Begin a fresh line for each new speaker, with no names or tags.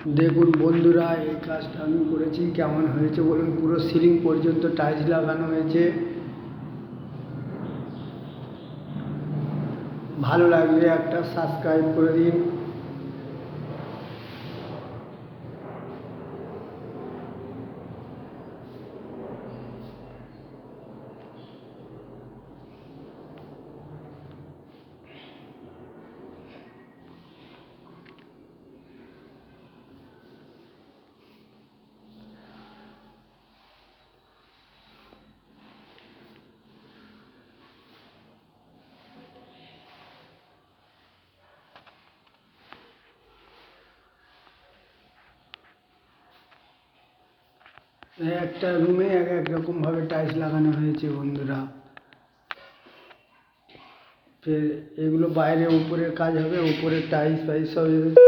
দেখুন বন্ধুরা, এই কাজটা আমি করেছি, কেমন হয়েছে বলুন। পুরো সিলিং পর্যন্ত টাইলস লাগানো হয়েছে। ভালো লাগলে একটা সাবস্ক্রাইব করে দিন। একটা রুমে এক এক রকমভাবে টাইলস লাগানো হয়েছে বন্ধুরা। ফের এগুলো বাইরে উপরের কাজ হবে, উপরের টাইলস ফাইলস সব